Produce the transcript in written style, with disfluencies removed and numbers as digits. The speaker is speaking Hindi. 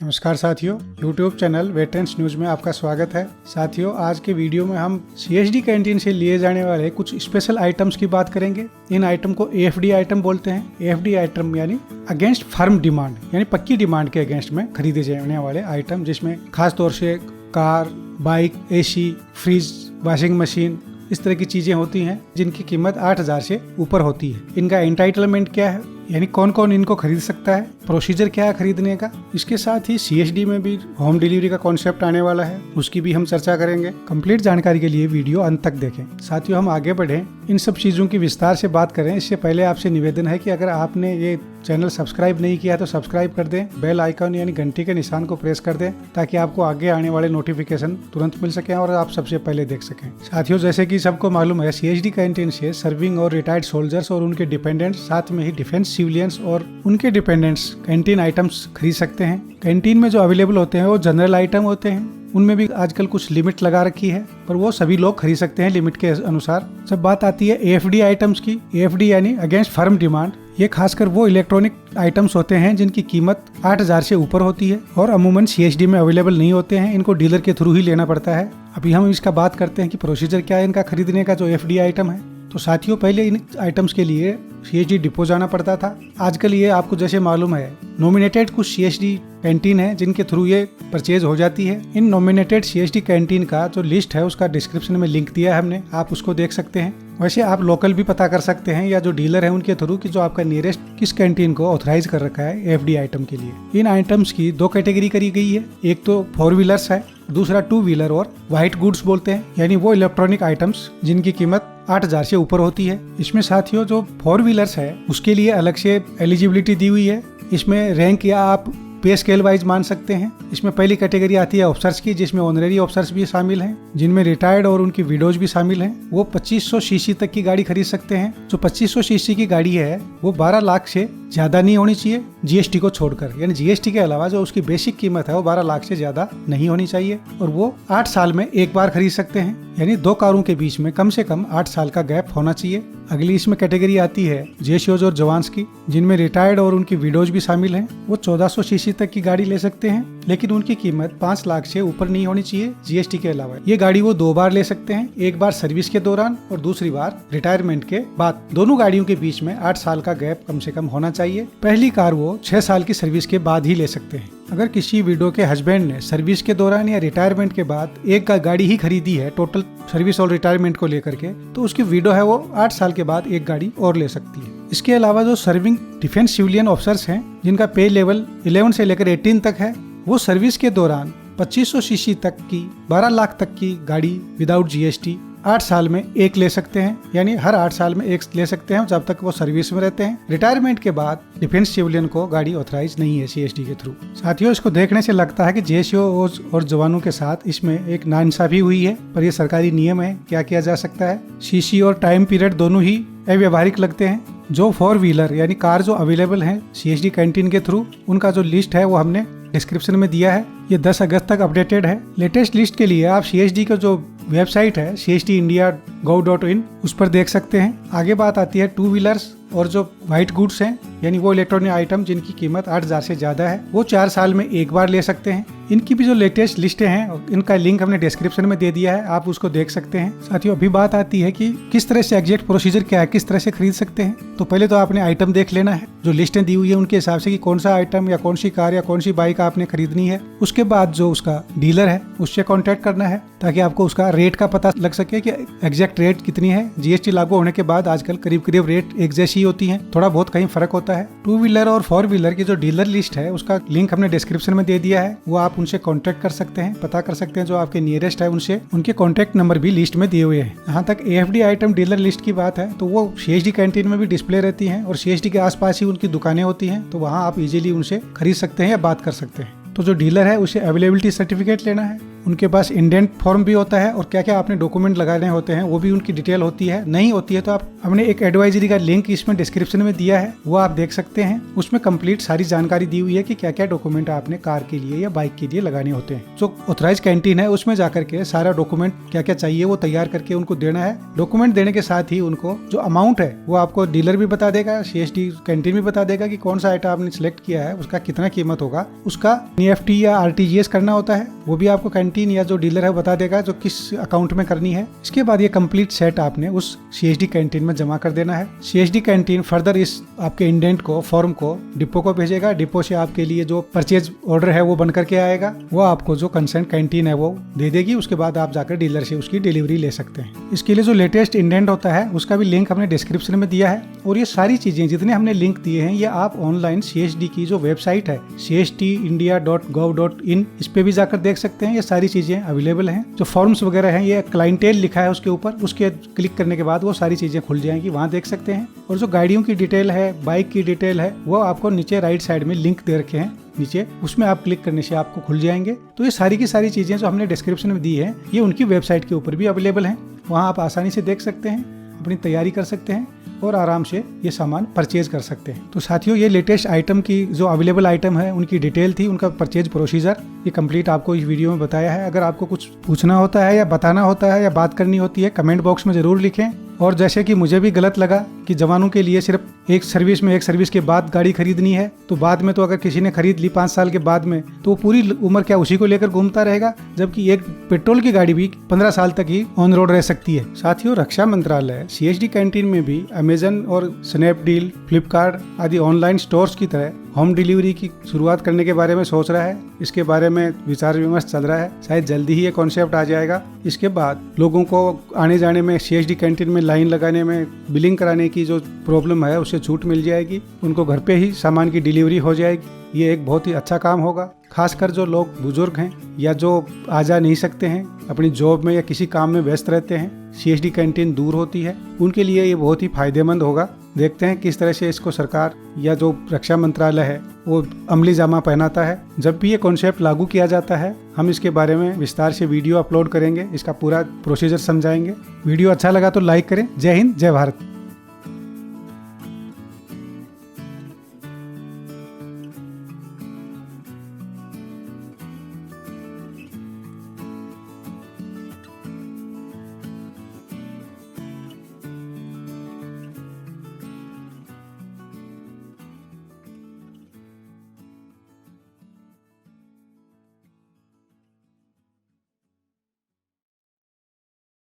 नमस्कार साथियों, YouTube चैनल वेटरन्स न्यूज में आपका स्वागत है। साथियों, आज के वीडियो में हम CSD कैंटीन से लिए जाने वाले कुछ स्पेशल आइटम्स की बात करेंगे। इन आइटम को AFD आइटम बोलते हैं। AFD आइटम यानी अगेंस्ट फर्म डिमांड, यानी पक्की डिमांड के अगेंस्ट में खरीदे जाने वाले आइटम, जिसमें खास तौर से car, bike, AC, fridge, washing machine, इस तरह की चीजें होती हैं जिनकी कीमत 8,000 से ऊपर होती है। इनका एंटाइटलमेंट क्या है, यानी कौन कौन इनको खरीद सकता है, प्रोसीजर क्या है खरीदने का। इसके साथ ही CSD में भी होम डिलीवरी का कॉन्सेप्ट आने वाला है, उसकी भी हम चर्चा करेंगे। कंप्लीट जानकारी के लिए वीडियो अंत तक देखें। साथियों, हम आगे बढ़ें, इन सब चीजों की विस्तार से बात करें इससे पहले आपसे निवेदन है कि अगर आपने ये चैनल सब्सक्राइब नहीं किया तो सब्सक्राइब कर दें, बेल आइकन यानी घंटी के निशान को प्रेस कर दें ताकि आपको आगे आने वाले नोटिफिकेशन तुरंत मिल सके और आप सबसे पहले देख सकें। साथियों, जैसे कि सबको मालूम है, CSD कैंटीन से सर्विंग और रिटायर्ड सोल्जर्स और उनके डिपेंडेंट्स, साथ में ही डिफेंस सिविलियंस और उनके डिपेंडेंट्स कैंटीन आइटम्स खरीद सकते हैं। कैंटीन में जो अवेलेबल होते हैं वो जनरल आइटम होते हैं, उनमें भी आजकल कुछ लिमिट लगा रखी है, पर वो सभी लोग खरीद सकते हैं लिमिट के अनुसार। जब बात आती है AFD आइटम्स की, AFD यानी अगेंस्ट फर्म डिमांड, ये खासकर वो इलेक्ट्रॉनिक आइटम्स होते हैं जिनकी कीमत 8,000 से ऊपर होती है और अमूमन CSD में अवेलेबल नहीं होते हैं। इनको डीलर के थ्रू ही लेना पड़ता है। अभी हम इसका बात करते हैं कि प्रोसीजर क्या है इनका खरीदने का, जो AFD आइटम है। तो साथियों, पहले इन आइटम्स के लिए CSD डिपो जाना पड़ता था। आजकल ये आपको जैसे मालूम है, नॉमिनेटेड कुछ CSD कैंटीन है जिनके थ्रू ये परचेज हो जाती है। इन नॉमिनेटेड CSD कैंटीन का जो लिस्ट है उसका डिस्क्रिप्शन में लिंक दिया है हमने, आप उसको देख सकते हैं। वैसे आप लोकल भी पता कर सकते हैं या जो डीलर है उनके थ्रू कि जो आपका नियरेस्ट किस कैंटीन को ऑथराइज कर रखा है AFD आइटम के लिए। इन आइटम्स की दो कैटेगरी करी गई है, एक तो 4 व्हीलर्स है, दूसरा 2 व्हीलर और व्हाइट गुड्स बोलते हैं, यानी वो इलेक्ट्रॉनिक आइटम्स जिनकी कीमत 8,000 से ऊपर होती है। इसमें साथियों, जो 4 व्हीलर्स है उसके लिए अलग से एलिजिबिलिटी दी हुई है। इसमें रैंक या आप पे स्केल वाइज मान सकते हैं। इसमें पहली कैटेगरी आती है ऑफिसर्स की, जिसमें ऑनरेरी ऑफिसर्स भी शामिल हैं, जिनमें रिटायर्ड और उनकी विडोज भी शामिल हैं। वो 2500 सीसी तक की गाड़ी खरीद सकते हैं। जो 2500 सीसी की गाड़ी है वो 12 लाख से ज्यादा नहीं होनी चाहिए GST को छोड़कर, यानी GST के अलावा जो उसकी बेसिक कीमत है वो 12 लाख से ज्यादा नहीं होनी चाहिए। और वो 8 साल में एक बार खरीद सकते हैं, यानी 2 कारों के बीच में कम से कम 8 साल का गैप होना चाहिए। अगली इसमें कैटेगरी आती है JCOs और जवान्स की, जिनमें रिटायर्ड और उनकी विडोज भी शामिल हैं। वो 1400 सीसी तक की गाड़ी ले सकते हैं, लेकिन उनकी कीमत 5 लाख से ऊपर नहीं होनी चाहिए GST के अलावा। ये गाड़ी वो 2 बार ले सकते हैं, एक बार सर्विस के दौरान और दूसरी बार रिटायरमेंट के बाद। दोनों गाड़ियों के बीच में 8 साल का गैप कम से कम होना चाहिए। पहली कार वो 6 साल की सर्विस के बाद ही ले सकते हैं। अगर किसी विडो के हस्बैंड ने सर्विस के दौरान या रिटायरमेंट के बाद एक गाड़ी ही खरीदी है टोटल सर्विस और रिटायरमेंट को लेकर के, तो उसकी विडो है वो 8 साल के बाद एक गाड़ी और ले सकती है। इसके अलावा जो सर्विंग डिफेंस सिविलियन ऑफिसर्स हैं, जिनका पे लेवल 11 से लेकर 18 तक है, वो सर्विस के दौरान 2500 सीसी तक की 12 लाख तक की गाड़ी विदाउट GST 8 साल में एक ले सकते हैं, यानी हर 8 साल में एक ले सकते हैं जब तक वो सर्विस में रहते हैं। रिटायरमेंट के बाद डिफेंस सिविलियन को गाड़ी ऑथराइज नहीं है CSD के थ्रू। साथियों, इसको देखने से लगता है कि JCOs और जवानों के साथ इसमें एक नाइंसाफी हुई है, पर यह सरकारी नियम है, क्या किया जा सकता है। CC और टाइम पीरियड दोनों ही अव्यवहारिक लगते हैं। जो 4 व्हीलर यानी कार जो अवेलेबल है CSD कैंटीन के थ्रू, उनका जो लिस्ट है वो हमने डिस्क्रिप्शन में दिया है। ये 10 अगस्त तक अपडेटेड है। लेटेस्ट लिस्ट के लिए आप CSD का जो वेबसाइट है CSDindia.gov.in, उस पर देख सकते हैं। आगे बात आती है 2 व्हीलर्स और जो व्हाइट गुड्स हैं, यानी वो इलेक्ट्रॉनिक आइटम जिनकी कीमत 8,000 से ज्यादा है, वो 4 साल में एक बार ले सकते हैं। इनकी भी जो लेटेस्ट लिस्टें हैं, इनका लिंक हमने डिस्क्रिप्शन में दे दिया है, आप उसको देख सकते हैं। साथियों, अभी बात आती है कि किस तरह से एग्जैक्ट प्रोसीजर क्या है, किस तरह से खरीद सकते हैं। तो पहले तो आपने आइटम देख लेना है, जो लिस्टें दी हुई है उनके हिसाब से कि कौन सा आइटम या कौन सी कार या कौन सी बाइक आपने खरीदनी है। उसके बाद जो उसका डीलर है उससे कॉन्टेक्ट करना है ताकि आपको उसका रेट का पता लग सके कि एग्जैक्ट रेट कितनी है। GST लागू होने के बाद आजकल करीब करीब रेट एक जैसी होती है, थोड़ा बहुत कहीं फर्क होता है। 2 व्हीलर और 4 व्हीलर की जो डीलर लिस्ट है उसका लिंक हमने डिस्क्रिप्शन में दे दिया है, वो आप उनसे कॉन्टेक्ट कर सकते हैं, पता कर सकते हैं। जो आपके नियरेस्ट है उनसे, उनके कॉन्टेक्ट नंबर भी लिस्ट में दिए हुए हैं। यहाँ तक AFD आइटम डीलर लिस्ट की बात है तो वो CSD कैंटीन में भी डिस्प्ले रहती है और CSD के आसपास ही उनकी दुकानें होती हैं, तो वहाँ आप इजीली उनसे खरीद सकते हैं या बात कर सकते हैं। तो जो डीलर है उसे अवेलेबिलिटी सर्टिफिकेट लेना है, उनके पास इंडेंट फॉर्म भी होता है और क्या क्या आपने डॉक्यूमेंट लगाने होते हैं वो भी उनकी डिटेल होती है। नहीं होती है तो आप हमने एक एडवाइजरी का लिंक इसमें डिस्क्रिप्शन में दिया है, वो आप देख सकते हैं। उसमें कंप्लीट सारी जानकारी दी हुई है कि क्या क्या डॉक्यूमेंट आपने कार के लिए या बाइक के लिए लगाने होते हैं। जो ऑथराइज कैंटीन है उसमें जाकर के सारा डॉक्यूमेंट क्या क्या चाहिए वो तैयार करके उनको देना है। डॉक्यूमेंट देने के साथ ही उनको जो अमाउंट है वो आपको डीलर भी बता देगा, CSD कैंटीन भी बता देगा कि कौन सा आइटम आपने सिलेक्ट किया है उसका कितना कीमत होगा। उसका EFT या RTGS करना होता है वो भी आपको कैंटीन या जो डीलर है बता देगा जो किस अकाउंट में करनी है। इसके बाद ये कंप्लीट सेट आपने उस CSD कैंटीन में जमा कर देना है। CSD कैंटीन फर्दर इस आपके इंडेंट को फॉर्म को डिपो को भेजेगा। डिपो से आपके लिए जो परचेज ऑर्डर है वो बन करके आएगा, वो आपको जो कंसर्न कैंटीन है वो दे देगी। उसके बाद आप जाकर डीलर से उसकी डिलीवरी ले सकते हैं। इसके लिए जो लेटेस्ट इंडेंट होता है उसका भी लिंक हमने डिस्क्रिप्शन में दिया है। और ये सारी चीजें जितने हमने लिंक दिए हैं ये आप ऑनलाइन CSD की जो वेबसाइट है csdindia.gov.in इस पे भी जाकर देख सकते हैं। ये सारी चीजें अवेलेबल हैं। जो फॉर्म्स वगैरह हैं ये क्लाइंटेल लिखा है उसके ऊपर, उसके क्लिक करने के बाद वो सारी चीजें खुल जाएंगी, वहां देख सकते हैं। और जो गाड़ियों की डिटेल है, बाइक की डिटेल है, वो आपको नीचे राइट साइड में लिंक दे रखे हैं नीचे, उसमें आप क्लिक करने से आपको खुल जाएंगे। तो ये सारी की सारी चीजें जो हमने डिस्क्रिप्शन में दी है ये उनकी वेबसाइट के ऊपर भी अवेलेबल हैं। वहाँ आप आसानी से देख सकते हैं, अपनी तैयारी कर सकते हैं और आराम से ये सामान परचेज कर सकते हैं। तो साथियों ये लेटेस्ट आइटम की जो अवेलेबल आइटम है उनकी डिटेल थी, उनका परचेज प्रोसीजर ये कंप्लीट आपको इस वीडियो में बताया है। अगर आपको कुछ पूछना होता है या बताना होता है या बात करनी होती है कमेंट बॉक्स में जरूर लिखें। और जैसे कि मुझे भी गलत लगा कि जवानों के लिए सिर्फ एक सर्विस के बाद गाड़ी खरीदनी है, तो बाद में तो अगर किसी ने खरीद ली 5 साल के बाद में तो वो पूरी उम्र क्या उसी को लेकर घूमता रहेगा, जबकि एक पेट्रोल की गाड़ी भी 15 साल तक ही ऑन रोड रह सकती है। साथियों रक्षा मंत्रालय CSD कैंटीन में भी अमेजन और स्नैपडील, फ्लिपकार्ट आदि ऑनलाइन स्टोर्स की तरह होम डिलीवरी की शुरुआत करने के बारे में सोच रहा है। इसके बारे में विचार विमर्श चल रहा है, शायद जल्दी ही ये कॉन्सेप्ट आ जाएगा। इसके बाद लोगों को आने जाने में, CSD कैंटीन में लाइन लगाने में, बिलिंग कराने की जो प्रॉब्लम है उससे छूट मिल जाएगी। उनको घर पे ही सामान की डिलीवरी हो जाएगी। ये एक बहुत ही अच्छा काम होगा। खासकर जो लोग बुजुर्ग हैं या जो आ जा नहीं सकते हैं, अपनी जॉब में या किसी काम में व्यस्त रहते हैं, CSD कैंटीन दूर होती है, उनके लिए ये बहुत ही फायदेमंद होगा। देखते हैं किस तरह से इसको सरकार या जो रक्षा मंत्रालय है वो अमली जामा पहनाता है। जब भी ये कॉन्सेप्ट लागू किया जाता है हम इसके बारे में विस्तार से वीडियो अपलोड करेंगे, इसका पूरा प्रोसीजर समझाएंगे। वीडियो अच्छा लगा तो लाइक करें। जय हिंद, जय भारत।